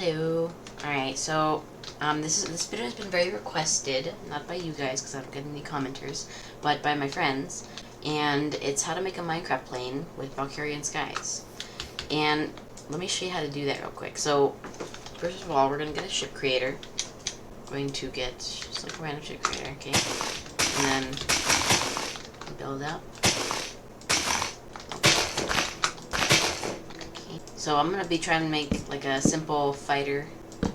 Hello. Alright, so this video has been very requested, not by you guys because I don't get any commenters, but by my friends, and it's how to make a Minecraft plane with Valkyrian skies. And let me show you how to do that real quick. So first of all, we're gonna get a ship creator. Going to get just like a random ship creator, okay? And then build up. So I'm going to be trying to make like a simple fighter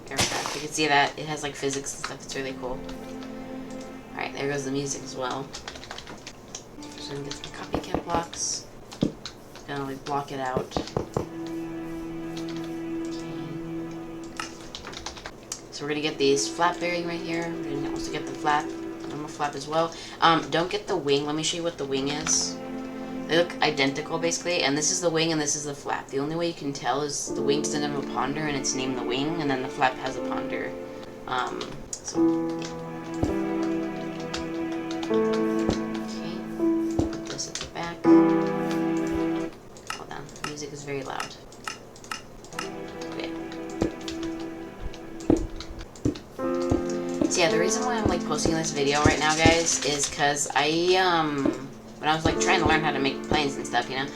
aircraft. You can see that it has like physics and stuff. It's really cool. Alright, there goes the music as well. So I'm going to get some copycat blocks. Gonna like block it out. Okay. So we're going to get these flap bearing right here. We're going to also get the flap, normal flap as well. Don't get the wing. Let me show you what the wing is. They look identical, basically, and this is the wing and this is the flap. The only way you can tell is the wing doesn't have a ponder and it's named the wing, and then the flap has a ponder. Okay, put this at the back. Hold on, the music is very loud. Okay. So yeah, the reason why I'm like posting this video right now, guys, is because when I was like trying to learn how to make planes and stuff, you know,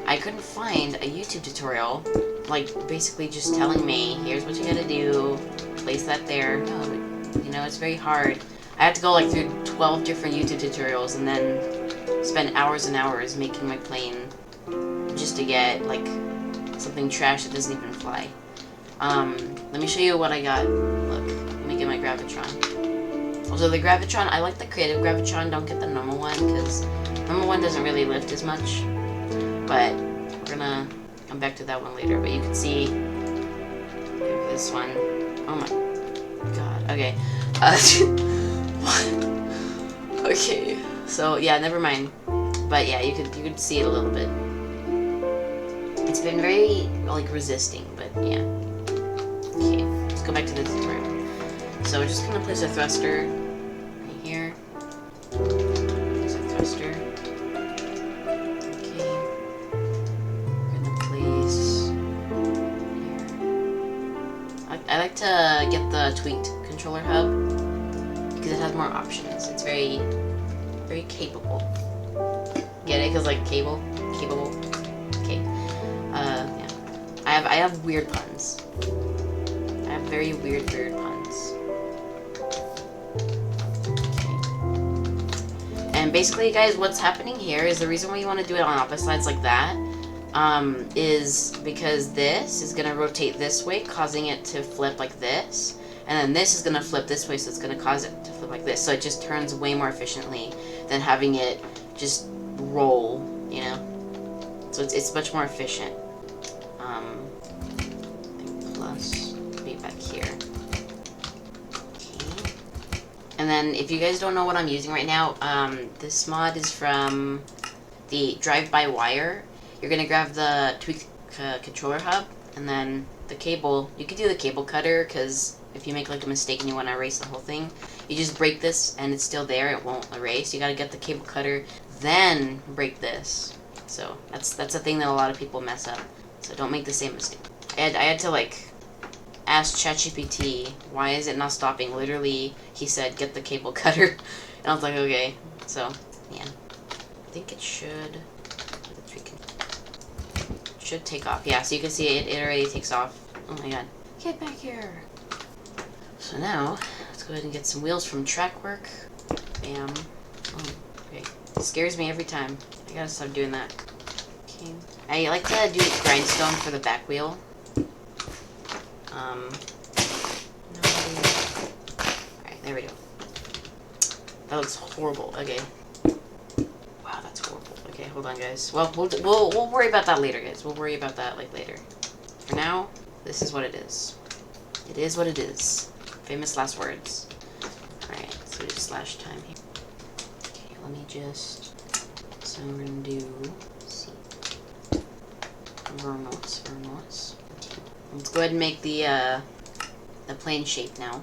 I couldn't find a YouTube tutorial, like basically just telling me, here's what you gotta do, place that there. No, you know, it's very hard. I had to go like through 12 different YouTube tutorials and then spend hours and hours making my plane just to get like something trash that doesn't even fly. Let me show you what I got. Look, let me get my Gravitron. Also, the Gravitron, I like the creative Gravitron, don't get the normal one, because normal one doesn't really lift as much, but we're gonna come back to that one later. But you can see this one. Oh my god. Okay. What? Okay. So yeah, never mind. But yeah, you could see it a little bit. It's been very like resisting, but yeah. Okay. Let's go back to the tutorial. So we're just gonna place a thruster right here. Place a thruster. Okay. We're gonna place here. I like to get the tweaked controller hub because it has more options. It's very, very capable. Get it? Because like capable. Okay. Yeah. I have weird puns. I have very weird puns. And basically, guys, what's happening here is the reason why you want to do it on opposite sides like that is because this is going to rotate this way, causing it to flip like this. And then this is going to flip this way, so it's going to cause it to flip like this. So it just turns way more efficiently than having it just roll, you know? So it's much more efficient. I think plus be back here. And then, if you guys don't know what I'm using right now, this mod is from the drive-by-wire. You're going to grab the tweaked controller hub, and then the cable. You can do the cable cutter, because if you make like a mistake and you want to erase the whole thing, you just break this, and it's still there. It won't erase. You got to get the cable cutter, then break this. So, that's a thing that a lot of people mess up. So, don't make the same mistake. I had to, like, asked ChatGPT, why is it not stopping? Literally, he said, get the cable cutter. And I was like, okay. So, yeah. I think it should take off. Yeah, so you can see it already takes off. Oh my god. Get back here. So now, let's go ahead and get some wheels from Trackwork. Bam. Oh, okay. It scares me every time. I gotta stop doing that. Okay. I like to do grindstone for the back wheel. No. Alright, there we go. That looks horrible. Okay. Wow, that's horrible. Okay, hold on, guys. Well, we'll worry about that later, guys. We'll worry about that, like, later. For now, this is what it is. It is what it is. Famous last words. Alright, so we just slash time here. Okay, let me just... So we're gonna do... Let's see. Vermos. Let's go ahead and make the plane shape now.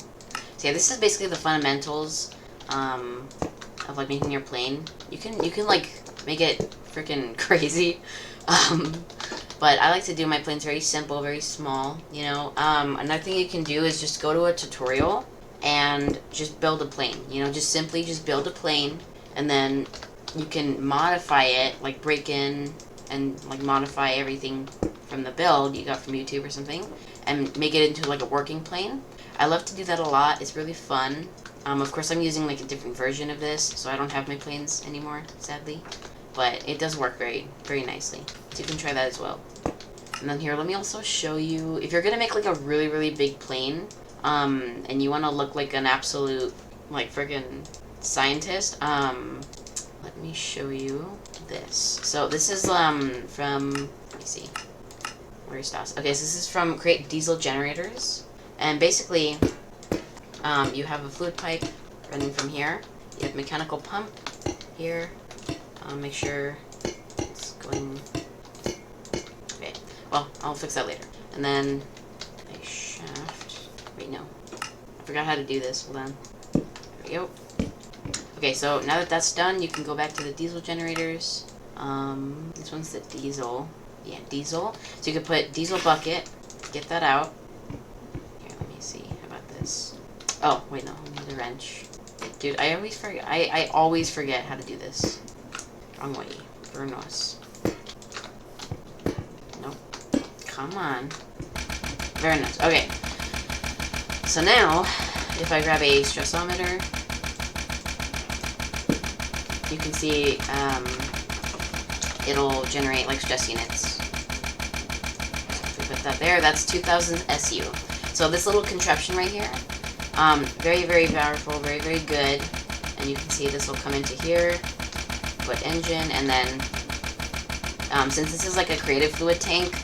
So yeah, this is basically the fundamentals of like making your plane. You can like make it freaking crazy, But I like to do my planes very simple, very small, you know. Another thing you can do is just go to a tutorial and just build a plane, you know, just simply just build a plane, and then you can modify it, like break in and like modify everything from the build you got from YouTube or something, and make it into like a working plane. I love to do that a lot. It's really fun. Of course, I'm using like a different version of this, so I don't have my planes anymore, sadly. But it does work very, very nicely. So you can try that as well. And then here, let me also show you, if you're going to make like a really, really big plane, and you want to look like an absolute, like, friggin' scientist, let me show you this. So this is, from, let me see, where's Stas? Okay, so this is from Create Diesel Generators. And basically, you have a fluid pipe running from here. You have mechanical pump here. Make sure it's going... Okay, well, I'll fix that later. And then a shaft. Wait, no. I forgot how to do this. Hold on. There we go. Okay, so now that that's done, you can go back to the diesel generators. This one's the diesel. Yeah, diesel. So you can put diesel bucket, get that out. Here, let me see. How about this? Oh, wait, no. I need a wrench. Dude, I always forget. I always forget how to do this. Wrong way. Burnos. Nope. Come on. Very nice. Okay. So now, if I grab a stressometer, you can see it'll generate like stress units. If we put that there, that's 2000 SU. So this little contraption right here, very, very powerful, very, very good. And you can see this will come into here, put engine, and then since this is like a creative fluid tank,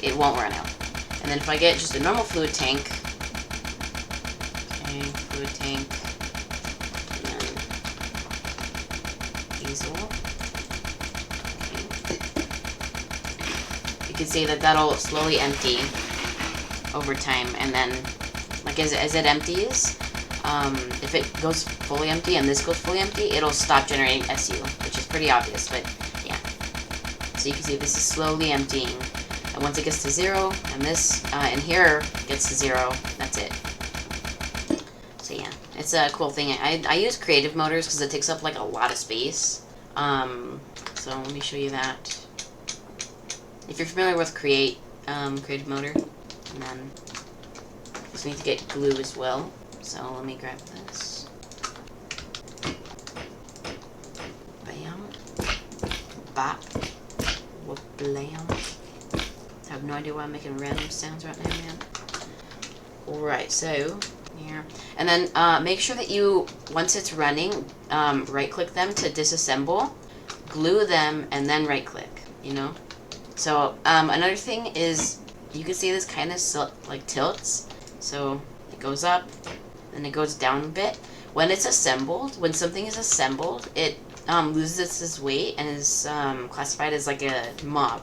it won't run out. And then if I get just a normal fluid tank, okay, fluid tank, and then diesel, okay. You can see that that'll slowly empty over time, and then like as it empties, if it goes fully empty and this goes fully empty, it'll stop generating SU, which is pretty obvious, but yeah. So you can see this is slowly emptying, and once it gets to 0, and this in here gets to 0, that's it. So yeah, it's a cool thing. I use creative motors because it takes up like a lot of space. So let me show you that. If you're familiar with creative motor, and then just need to get glue as well. So let me grab this. Bam. Bop. Whoop. Blam. I have no idea why I'm making random sounds right now, man. Alright, so here. And then make sure that you, once it's running, right click them to disassemble, glue them, and then right click, you know? So another thing is, you can see this kind of like tilts. So it goes up, and it goes down a bit. When it's assembled, when something is assembled, it loses its weight and is classified as like a mob.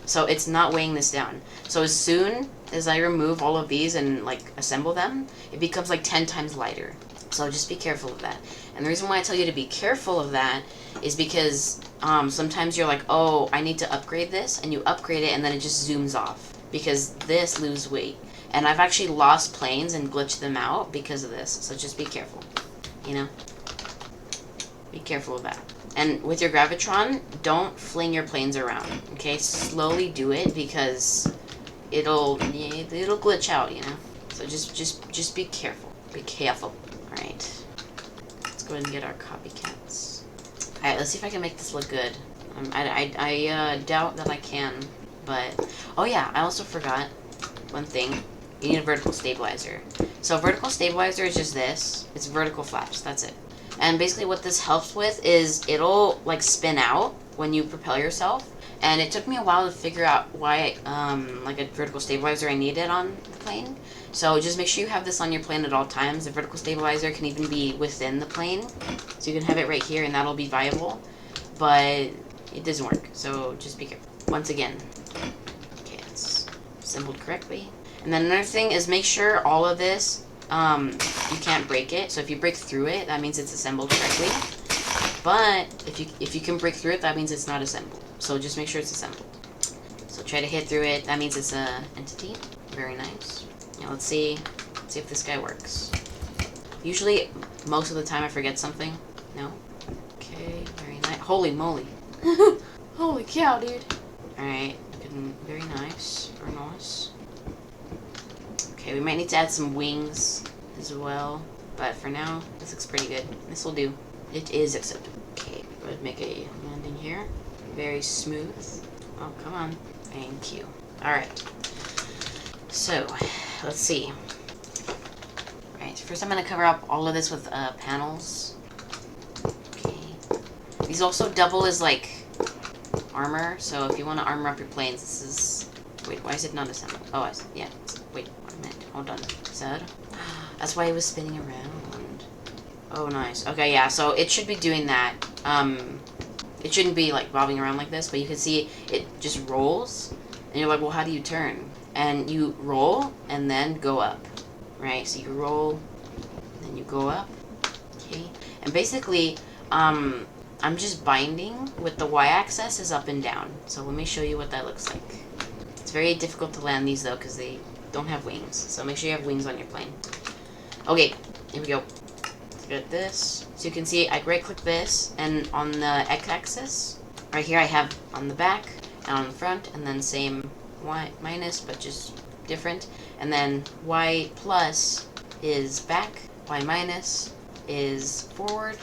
So it's not weighing this down. So as soon as I remove all of these and like assemble them, it becomes like 10 times lighter. So just be careful of that. And the reason why I tell you to be careful of that is because sometimes you're like, oh, I need to upgrade this, and you upgrade it and then it just zooms off because this loses weight. And I've actually lost planes and glitched them out because of this. So just be careful, you know? Be careful of that. And with your Gravitron, don't fling your planes around, okay? Slowly do it because it'll glitch out, you know? So just be careful. Be careful. Alright. Let's go ahead and get our copycats. Alright, let's see if I can make this look good. I doubt that I can, but... Oh yeah, I also forgot one thing. You need a vertical stabilizer. So vertical stabilizer is just this. It's vertical flaps. That's it. And basically what this helps with is it'll like spin out when you propel yourself. And it took me a while to figure out why like a vertical stabilizer I needed on the plane. So just make sure you have this on your plane at all times. The vertical stabilizer can even be within the plane. So you can have it right here and that'll be viable. But it doesn't work. So just be careful. Once again. Okay, it's assembled correctly. And then another thing is make sure all of this, you can't break it. So if you break through it, that means it's assembled correctly. But if you can break through it, that means it's not assembled. So just make sure it's assembled. So So try to hit through it. That means it's a entity. Very nice. Now let's see if this guy works. Usually, most of the time I forget something. No? Okay, very nice. Holy moly. Holy cow, dude. Alright, very nice. Very nice. Okay, we might need to add some wings as well. But for now, this looks pretty good. This will do. It is acceptable. Okay, go ahead and make a landing here. Very smooth. Oh, come on. Thank you. Alright. So, let's see. Alright, first I'm going to cover up all of this with panels. Okay. These also double as, like, armor. So if you want to armor up your planes, this is... Wait, why is it not assembled? Oh, yeah. Wait, what a minute. Hold on. Sad. That's why it was spinning around. Oh, nice. Okay, yeah, so it should be doing that. It shouldn't be, like, bobbing around like this, but you can see it just rolls. And you're like, well, how do you turn? And you roll, and then go up. Right? So you roll, and then you go up. Okay? And basically, I'm just binding with the y-axis is up and down. So let me show you what that looks like. It's very difficult to land these, though, because they don't have wings. So make sure you have wings on your plane. Okay, here we go. Let's get this. So you can see I right-click this, and on the x-axis, right here I have on the back and on the front, and then same y minus, but just different. And then y plus is back, y minus is forward.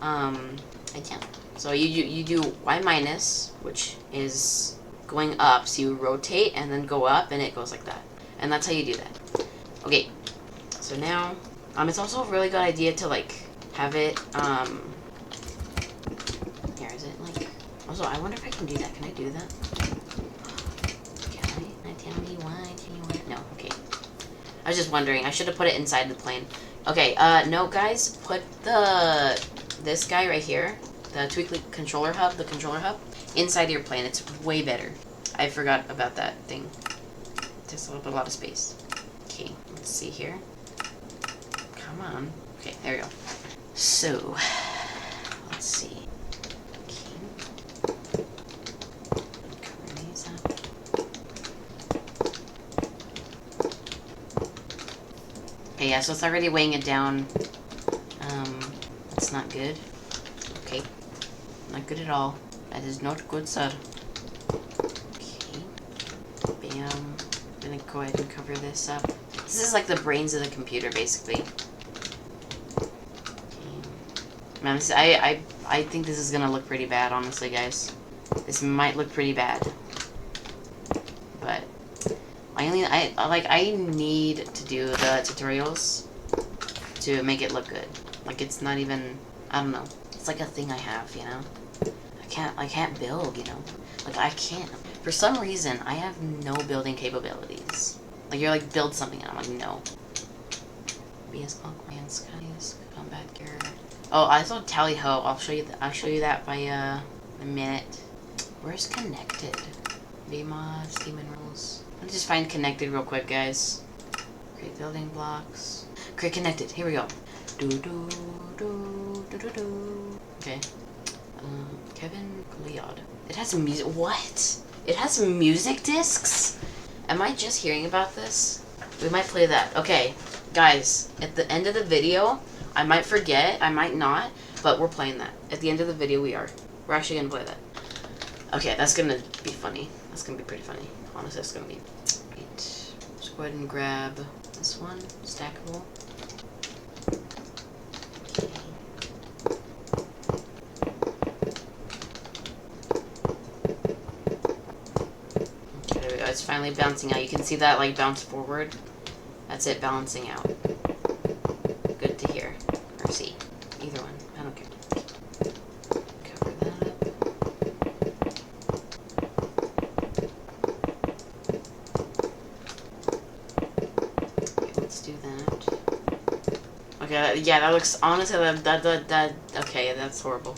And yeah. So you do y minus, which is going up, so you rotate and then go up, and it goes like that. And that's how you do that. Okay. So now, it's also a really good idea to, like, have it, here, is it, like, also, I wonder if I can do that. Can I do that? Can I? Tell me why, no, okay. I was just wondering. I should have put it inside the plane. Okay, no, guys, put this guy right here, the Tweakly controller hub, inside your plane. It's way better. I forgot about that thing. It takes a lot of space. Okay, let's see here. Come on. Okay, there we go. So, let's see. Okay. Cover these up. Okay, yeah, so it's already weighing it down. That's not good. Okay. Not good at all. That is not good, sir. Okay. Bam. I'm gonna go ahead and cover this up. This is like the brains of the computer, basically. Man, I think this is gonna look pretty bad, honestly, guys. This might look pretty bad, but I need to do the tutorials to make it look good. Like, it's not even, I don't know. It's like a thing I have, you know. I can't build, you know. Like, I can't. For some reason, I have no building capabilities. Like, you're like, build something, and I'm like, no. BS Clockwork and Skies, Combat Gear. Oh, I saw Tally Ho. I'll show you that by a minute. Where's connected? VMOD, Demon Rules. Let me just find connected real quick, guys. Create building blocks. Create connected. Here we go. Okay. Kevin Goliad. It has music. What? It has music discs? Am I just hearing about this? We might play that. Okay, guys. At the end of the video, I might forget. I might not. But we're playing that. At the end of the video, we are. We're actually gonna play that. Okay, that's gonna be funny. That's gonna be pretty funny. Honestly, that's gonna be. Right. Let's go ahead and grab this one. Stackable. Okay, there we go. It's finally bouncing out. You can see that, like, bounce forward. That's it balancing out. Good to hear. Or see. Either one. I don't care. Cover that up. Okay, let's do that. Okay, yeah, that looks, honestly, okay, that's horrible.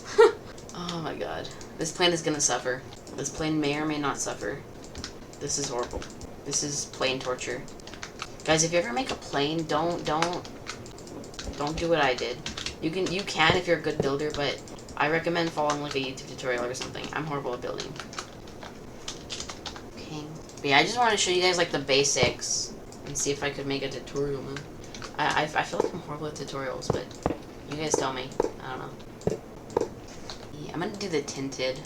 Oh my god. This plane is gonna suffer. This plane may or may not suffer. This is horrible. This is plane torture. Guys, if you ever make a plane, don't do what I did. You can if you're a good builder, but I recommend following like a YouTube tutorial or something. I'm horrible at building. But yeah, I just want to show you guys like the basics and see if I could make a tutorial, man. I feel like I'm horrible at tutorials, but you guys tell me. I don't know. Yeah, I'm gonna do the tinted.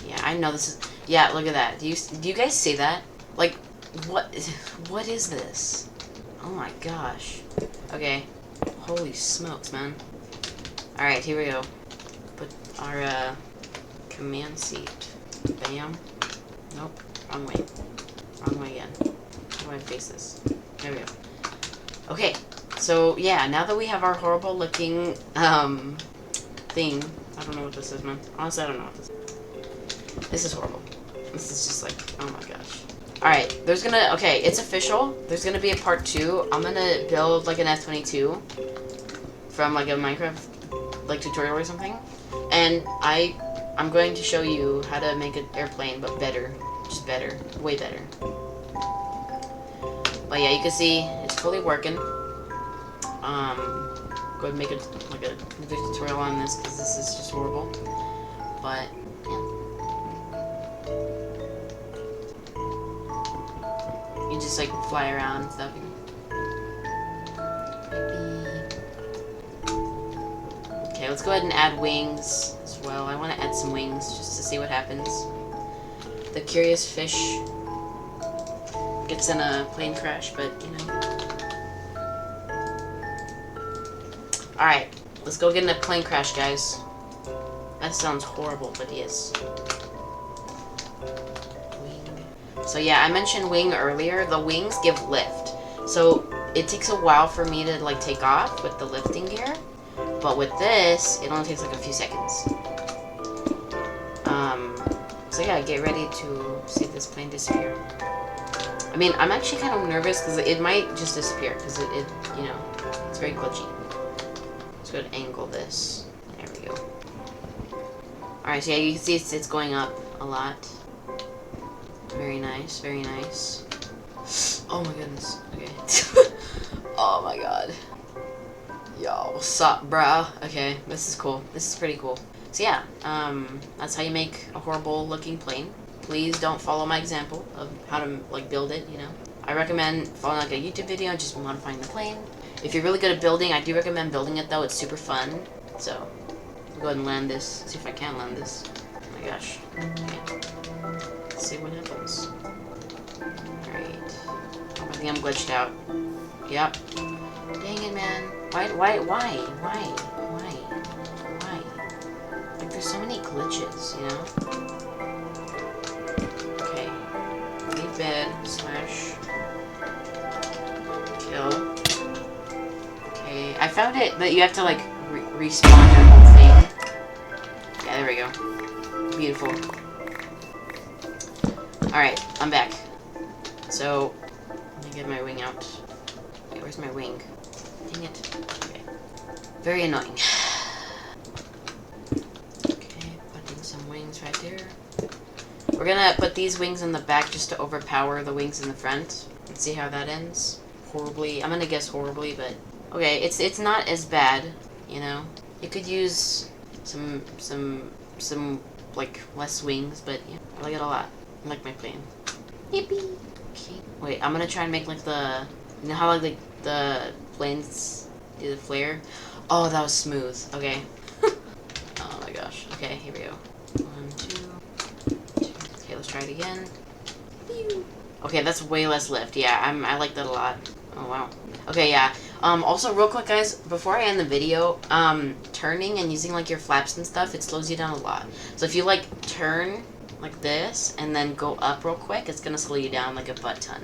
Yeah, I know this is. Yeah, look at that. Do you guys see that? Like, what is this? Oh my gosh. Okay. Holy smokes, man. All right, here we go. Put our command seat. Bam. Nope. Wrong way. Wrong way again. How do I face this? There we go. Okay. So yeah, now that we have our horrible looking thing, I don't know what this is, man. Honestly, I don't know what this is. This is horrible. This is just like, oh my gosh. Alright, okay, it's official. There's gonna be a part 2. I'm gonna build like an F-22 from like a Minecraft like tutorial or something. And I'm going to show you how to make an airplane, but better. Just better. Way better. But yeah, you can see it's fully working. Go ahead and make a tutorial on this because this is just horrible. But yeah. You just like fly around and stuff. Okay, let's go ahead and add wings as well. I want to add some wings just to see what happens. The curious fish gets in a plane crash, but you know. Alright, let's go get in a plane crash, guys. That sounds horrible, but yes. So yeah, I mentioned wing earlier. The wings give lift. So it takes a while for me to like take off with the lifting gear. But with this, it only takes like a few seconds. So yeah, get ready to see this plane disappear. I mean, I'm actually kind of nervous because it might just disappear because it, you know, it's very glitchy. Let's go ahead and angle this. There we go. Alright, so yeah, you can see it's going up a lot. Very nice, very nice. Oh my goodness. Okay. Oh my god. Yo, what's up, bro? Okay, this is cool. This is pretty cool. So yeah, that's how you make a horrible looking plane. Please don't follow my example of how to like build it, you know. I recommend following like a YouTube video and just modifying the plane. If you're really good at building, I do recommend building it though. It's super fun. So, I'll go ahead and land this. See if I can land this. Oh my gosh. Okay. Let's see what happens. Alright. Oh, I think I'm glitched out. Yep. Dang it, man. Why? Like, there's so many glitches, you know? Okay. Leave bed, slash kill. Okay. I found it, but you have to, like, respawn your whole thing. Yeah, there we go. Beautiful. Alright, I'm back. So, let me get my wing out. Wait, where's my wing? Dang it. Okay. Very annoying. Okay, putting some wings right there. We're gonna put these wings in the back just to overpower the wings in the front. And see how that ends. Horribly. I'm gonna guess horribly, but... Okay, it's not as bad, you know? You could use some like, less wings, but yeah, I like it a lot. I like my plane. Yippee! Okay. Wait, I'm gonna try and make like the... You know how like the planes do the flare? Oh, that was smooth. Okay. Oh my gosh. Okay, here we go. 1, 2, 2. Okay, let's try it again. Pew. Okay, that's way less lift. Yeah, I like that a lot. Oh wow. Okay, yeah. Also real quick guys, before I end the video, turning and using like your flaps and stuff, it slows you down a lot. So if you like turn like this and then go up real quick, it's gonna slow you down like a butt ton.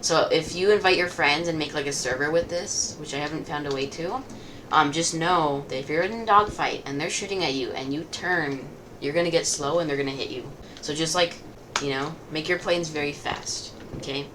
So if you invite your friends and make like a server with this, which I haven't found a way to, just know that if you're in a dogfight and they're shooting at you and you turn, you're gonna get slow and they're gonna hit you. So just like, you know, make your planes very fast, okay?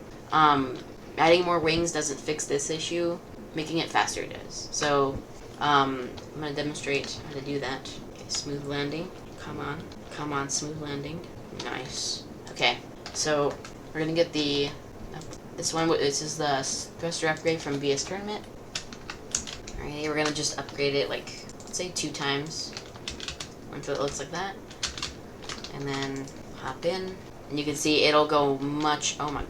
Adding more wings doesn't fix this issue. Making it faster does. So, I'm gonna demonstrate how to do that. Okay, smooth landing. Come on. Come on, smooth landing. Nice. Okay, so we're gonna get this one. This is the thruster upgrade from VS Tournament. Alright, we're gonna just upgrade it like, let's say 2 times until it looks like that. And then hop in. and you can see it'll go much, oh my,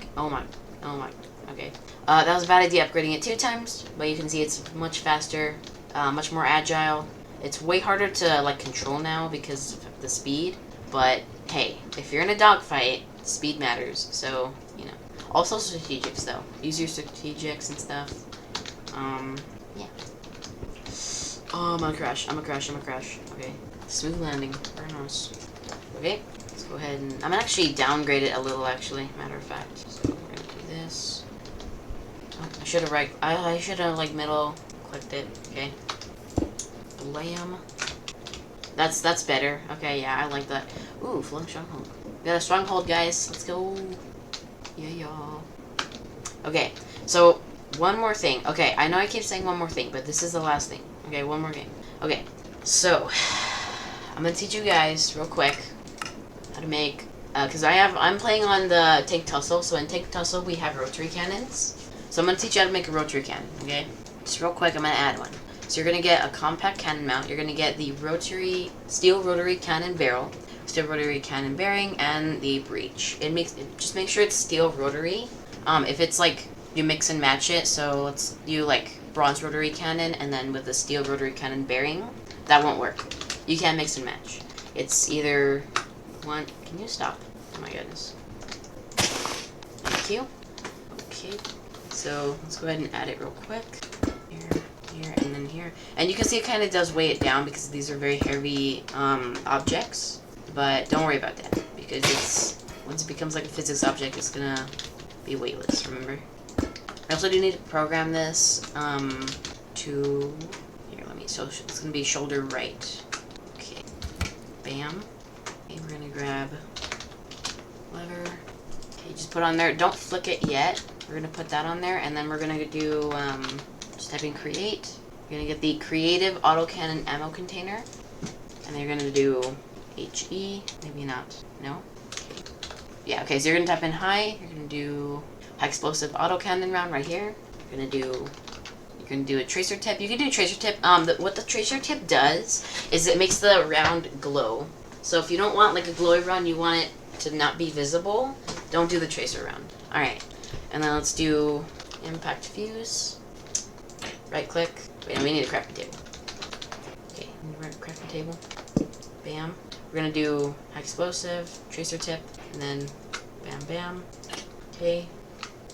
okay. That was a bad idea upgrading it 2 times, but you can see it's much faster, much more agile. It's way harder to like control now because of the speed, but hey, if you're in a dogfight, speed matters, so, you know. Also strategics though. Use your strategics and stuff. Yeah. Oh, I'm gonna crash. Okay. Smooth landing. Very nice. Okay, let's go ahead and... I'm gonna actually downgrade it a little, actually, matter of fact. So we're gonna do this. Oh, I should have I should have, like, middle clicked it. Okay. Blam. That's better. Okay, yeah, I like that. Ooh, flung stronghold. We got a stronghold, guys. Let's go. Yeah, y'all. Okay, so one more thing. Okay, I know I keep saying one more thing, but this is the last thing. Okay, one more game. Okay, so I'm gonna teach you guys real quick how to make, because I'm playing on the Tank Tussle. So in Tank Tussle we have rotary cannons. So I'm gonna teach you how to make a rotary cannon. Okay, just real quick, I'm gonna add one. So you're gonna get a compact cannon mount. You're gonna get the steel rotary cannon barrel, steel rotary cannon bearing, and the breech. Just make sure it's steel rotary. If it's like you mix and match it, so let's do like bronze rotary cannon and then with the steel rotary cannon bearing, that won't work. You can't mix and match. It's either one. Can you stop? Oh my goodness. Thank you. Okay, so let's go ahead and add it real quick. Here, and then here. And you can see it kind of does weigh it down because these are very heavy objects. But don't worry about that because once it becomes like a physics object, it's gonna be weightless, remember? I also do need to program this to... Here, so it's gonna be shoulder right. Okay. Bam. Okay, we're gonna grab lever. Okay, just put on there. Don't flick it yet. We're gonna put that on there, and then we're gonna do... just type in create. You're gonna get the creative autocannon ammo container, and then you're gonna do HE. Maybe not. No. Okay. Yeah. Okay. So you're gonna type in high. You're gonna do high explosive autocannon round right here. You're gonna do a tracer tip. You can do a tracer tip. What the tracer tip does is it makes the round glow. So if you don't want like a glowy round, you want it to not be visible, don't do the tracer round. All right. And then let's do impact fuse. Right click. Wait, we need a crafting table. Okay, crafting table. Bam. We're gonna do high explosive, tracer tip, and then bam, bam. Okay.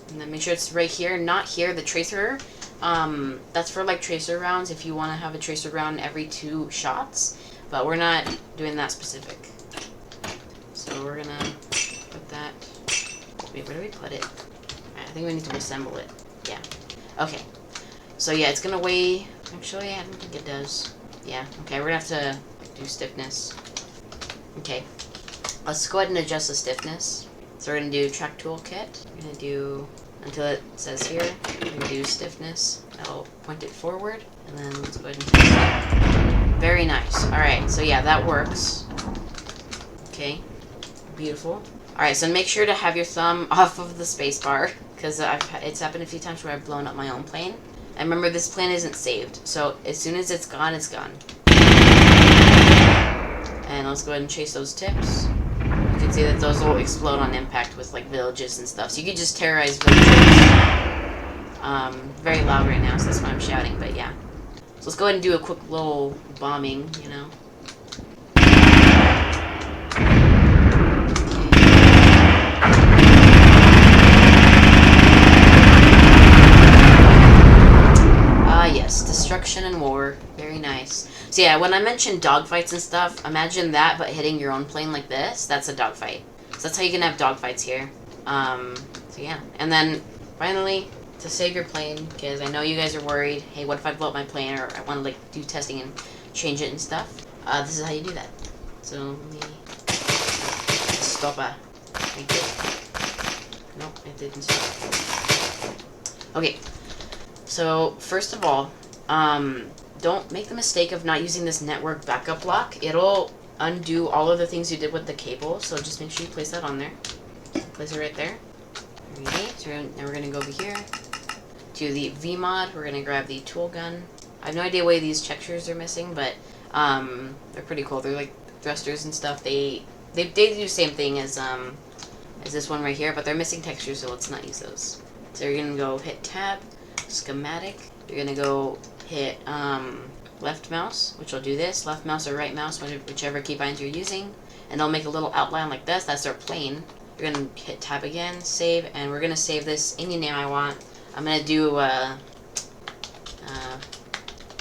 And then make sure it's right here, not here. The tracer, that's for like tracer rounds if you want to have a tracer round every 2 shots, but we're not doing that specific. So we're gonna put that. Wait, where do we put it? I think we need to assemble it. Yeah. Okay. So yeah, it's gonna weigh. Actually, I don't think it does. Yeah. Okay, we're gonna have to do stiffness. Okay. Let's go ahead and adjust the stiffness. So we're gonna do track toolkit. We're gonna do until it says here. We're gonna do stiffness. That'll point it forward, and then let's go ahead and test it. Very nice. All right. So yeah, that works. Okay. Beautiful. All right. So make sure to have your thumb off of the space bar because it's happened a few times where I've blown up my own plane. And remember, this plane isn't saved. So as soon as it's gone, it's gone. And let's go ahead and chase those tips. You can see that those will explode on impact with like villages and stuff. So you could just terrorize villages. Very loud right now, so that's why I'm shouting, but yeah. So let's go ahead and do a quick little bombing, you know. Yes, destruction and war. Very nice. So yeah, when I mentioned dogfights and stuff, imagine that, but hitting your own plane like this. That's a dogfight. So that's how you can have dogfights here. So yeah. And then, finally, to save your plane, because I know you guys are worried, hey, what if I blow up my plane, or I want to, like, do testing and change it and stuff. This is how you do that. So, let me... Stop. I did. Nope, it didn't stop. Okay. So, first of all, don't make the mistake of not using this network backup block. It'll undo all of the things you did with the cable, so just make sure you place that on there. Place it right there. Okay, so now we're going to go over here to the VMod. We're going to grab the tool gun. I have no idea why these textures are missing, but they're pretty cool. They're like thrusters and stuff. They do the same thing as is this one right here, but they're missing textures, so let's not use those. So you're gonna go hit tab, schematic. You're gonna go hit left mouse, which will do this, left mouse or right mouse, whichever keybinds you're using, and they'll make a little outline like this. That's our plane. You're gonna hit tab again, save, and we're gonna save this any name I want. I'm gonna do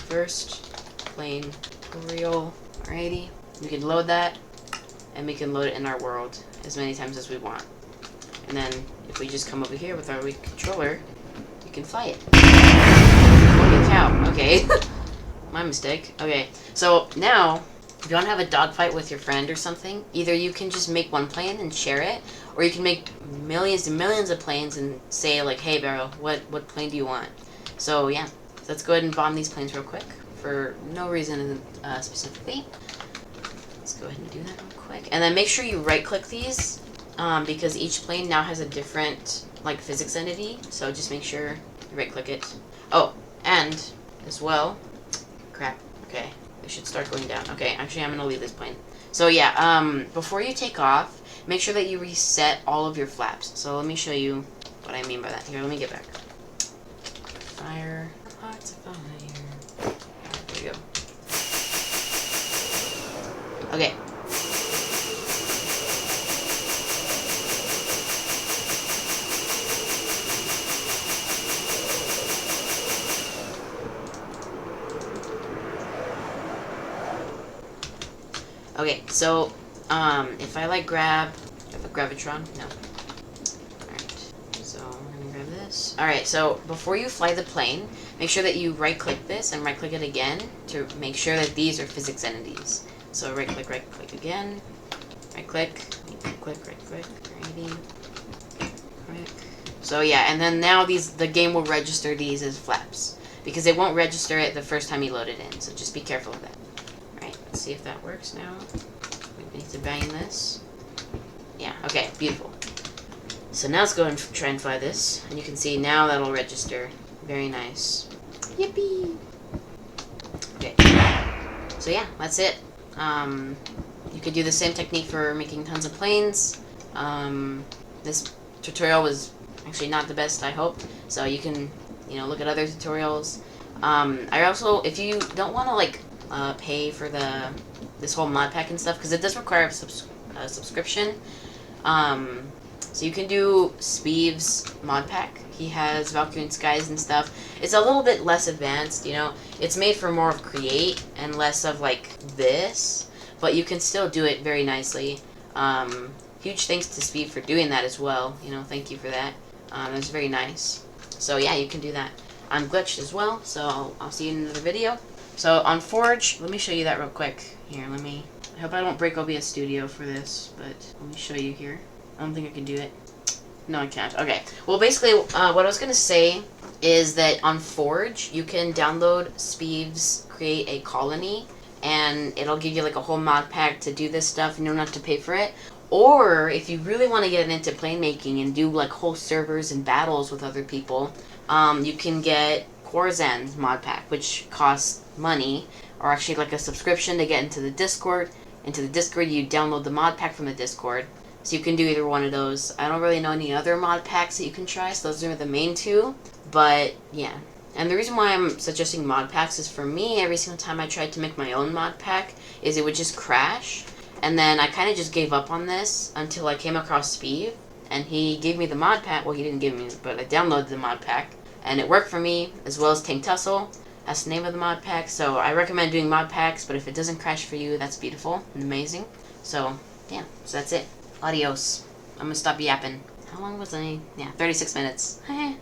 first plane tutorial. Alrighty, we can load that, and we can load it in our world as many times as we want. And then if we just come over here with our Wii controller, you can fly it. Holy cow! Okay, my mistake. Okay, so now if you want to have a dogfight with your friend or something, either you can just make one plane and share it, or you can make millions and millions of planes and say like, hey Barrow, what plane do you want? So yeah, let's go ahead and bomb these planes real quick for no reason specifically. Let's go ahead and do that real quick. And then make sure you right click these because each plane now has a different like physics entity. So just make sure you right click it. Oh, and as well, crap, okay. It should start going down. Okay, actually I'm going to leave this plane. So yeah, before you take off, make sure that you reset all of your flaps. So let me show you what I mean by that. Here, let me get back. Fire. Hearts of fire. There you go. Okay. Okay, so, if I like grab, if a Gravitron, no. Alright, so I'm gonna grab this. Alright, so before you fly the plane, make sure that you right click this and right click it again to make sure that these are physics entities. So right click again, right click, alrighty, click. So yeah, and then now the game will register these as flaps because it won't register it the first time you load it in, so just be careful of that. Let's see if that works now. We need to bang this. Yeah, okay, beautiful. So now let's go and try and fly this. And you can see now that'll register. Very nice. Yippee! Okay. So yeah, that's it. You could do the same technique for making tons of planes. This tutorial was actually not the best, I hope. So you can, look at other tutorials. I also, if you don't want to like pay for this whole mod pack and stuff, because it does require a subscription. So you can do Speeve's mod pack. He has Valkyrie Skies and stuff. It's a little bit less advanced, It's made for more of create and less of like this, but you can still do it very nicely. Huge thanks to Speeve for doing that as well. Thank you for that. It's very nice. So yeah, you can do that. I'm glitched as well, so I'll see you in another video. So on Forge, let me show you that real quick. Here, I hope I don't break OBS Studio for this, but let me show you here. I don't think I can do it. No, I can't. Okay. Well, basically, what I was going to say is that on Forge, you can download Speeve's Create a Colony, and it'll give you like a whole mod pack to do this stuff, and you don't have to pay for it. Or, if you really want to get into plane making and do like whole servers and battles with other people, you can get Corzan's mod pack, which costs money, or actually like a subscription to get into the Discord. Into the Discord, you download the mod pack from the Discord. So you can do either one of those. I don't really know any other mod packs that you can try, so those are the main two. But, yeah. And the reason why I'm suggesting mod packs is for me, every single time I tried to make my own mod pack, is it would just crash. And then I kind of just gave up on this until I came across Speeve. And he gave me the mod pack. Well, he didn't give me, but I downloaded the mod pack. And it worked for me, as well as Tank Tussle. That's the name of the mod pack. So I recommend doing mod packs, but if it doesn't crash for you, that's beautiful and amazing. So, yeah. So that's it. Adios. I'm gonna stop yapping. How long was I? Yeah, 36 minutes.